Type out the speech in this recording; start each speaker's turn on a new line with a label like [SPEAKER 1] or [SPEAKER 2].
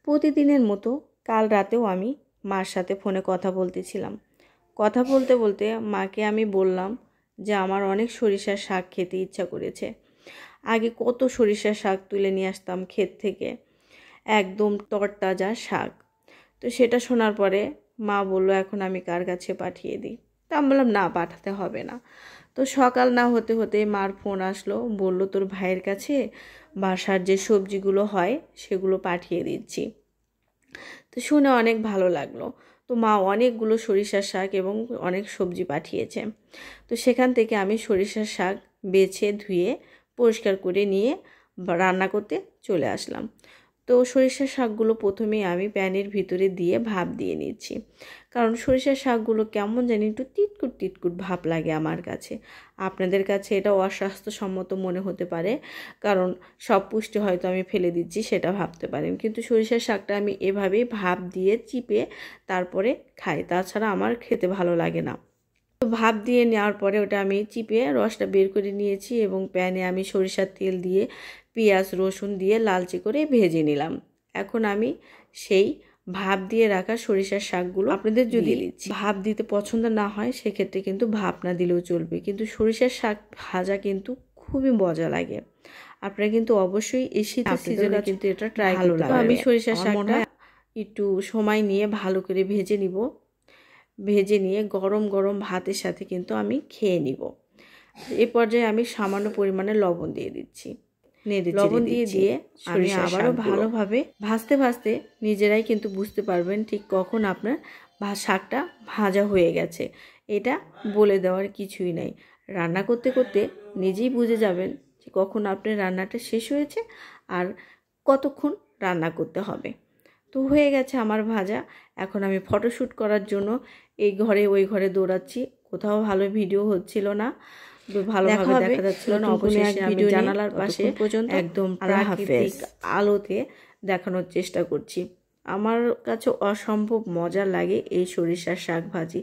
[SPEAKER 1] প্রতিদিনের মতো কাল রাতেও আমি মার সাথে ফোনে কথা বলতেছিলাম। কথা বলতে বলতে মাকে আমি বললাম যে আমার অনেক সরিষার শাক খেতে ইচ্ছা করেছে। আগে কত সরিষার শাক তুলে নিয়ে আসতাম ক্ষেত থেকে, একদম তরতাজা শাক। তো সেটা শোনার পরে মা বলল এখন আমি কার কাছে পাঠিয়ে দিই। তা আমি বললাম না, পাঠাতে হবে না। তো সকাল না হতে হতে মার ফোন আসলো, বলল তোর ভাইয়ের কাছে বাসার যে সবজিগুলো হয় সেগুলো পাঠিয়ে দিচ্ছি। তো শুনে অনেক ভালো লাগলো। তো মা অনেকগুলো সরিষার শাক এবং অনেক সবজি পাঠিয়েছে। তো সেখান থেকে আমি সরিষার শাক বেছে ধুয়ে পরিষ্কার করে নিয়ে রান্না করতে চলে আসলাম। তো সরিষার শাকগুলো প্রথমেই আমি প্যানের ভিতরে দিয়ে ভাপ দিয়ে নিচ্ছি, কারণ সরিষার শাকগুলো কেমন জানি একটু তিতকুট তিতকুট ভাপ লাগে আমার কাছে। আপনাদের কাছে এটা অস্বাস্থ্যসম্মত মনে হতে পারে, কারণ সব পুষ্টি হয়তো আমি ফেলে দিচ্ছি সেটা ভাবতে পারেন, কিন্তু সরিষার শাকটা আমি এভাবেই ভাপ দিয়ে চিপে তারপরে খাই, তাছাড়া আমার খেতে ভালো লাগে না। তো ভাপ দিয়ে নেওয়ার পরে ওটা আমি চিপে রসটা বের করে নিয়েছি এবং প্যানে আমি সরিষার তেল দিয়ে পেঁয়াজ রসুন দিয়ে লালচে করে ভেজে নিলাম। এখন আমি সেই ভাপ দিয়ে রাখা সরিষার শাকগুলো আপনাদের যদি ভাপ দিতে পছন্দ না হয় সেক্ষেত্রে কিন্তু ভাপ না দিলেও চলবে, কিন্তু সরিষার শাক ভাজা কিন্তু খুবই মজা লাগে। আপনারা কিন্তু অবশ্যই এই শীতের সিজনে কিন্তু এটা ট্রাই করতে পারবেন। আমি সরিষার শাকটা একটু সময় নিয়ে ভালো করে ভেজে নিব। ভেজে নিয়ে গরম গরম ভাতের সাথে কিন্তু আমি খেয়ে নিব। এই পর্যায়ে আমি সামান্য পরিমাণে লবণ দিয়ে দিচ্ছি। লবণ দিয়ে আমি আবারও ভালোভাবে ভাজতে ভাজতে নিজেরাই কিন্তু বুঝতে পারবেন ঠিক কখন আপনার শাকটা ভাজা হয়ে গেছে। এটা বলে দেওয়ার কিছুই নাই, রান্না করতে করতে নিজেই বুঝে যাবেন যে কখন আপনার রান্নাটা শেষ হয়েছে আর কতক্ষণ রান্না করতে হবে। তো হয়ে গেছে আমার ভাজা। এখন আমি ফটোশ্যুট করার জন্য এই ঘরে ওই ঘরে দৌড়াচ্ছি, কোথাও ভালো ভিডিও হচ্ছিল না, ভালোভাবে দেখা যাচ্ছিল না। অবশেষে আমি জানালার পাশে পর্যন্ত একদম প্রাকৃতিক আলোতে দেখানোর চেষ্টা করছি। আমার কাছে অসম্ভব মজা লাগে এই সরিষার শাক ভাজি।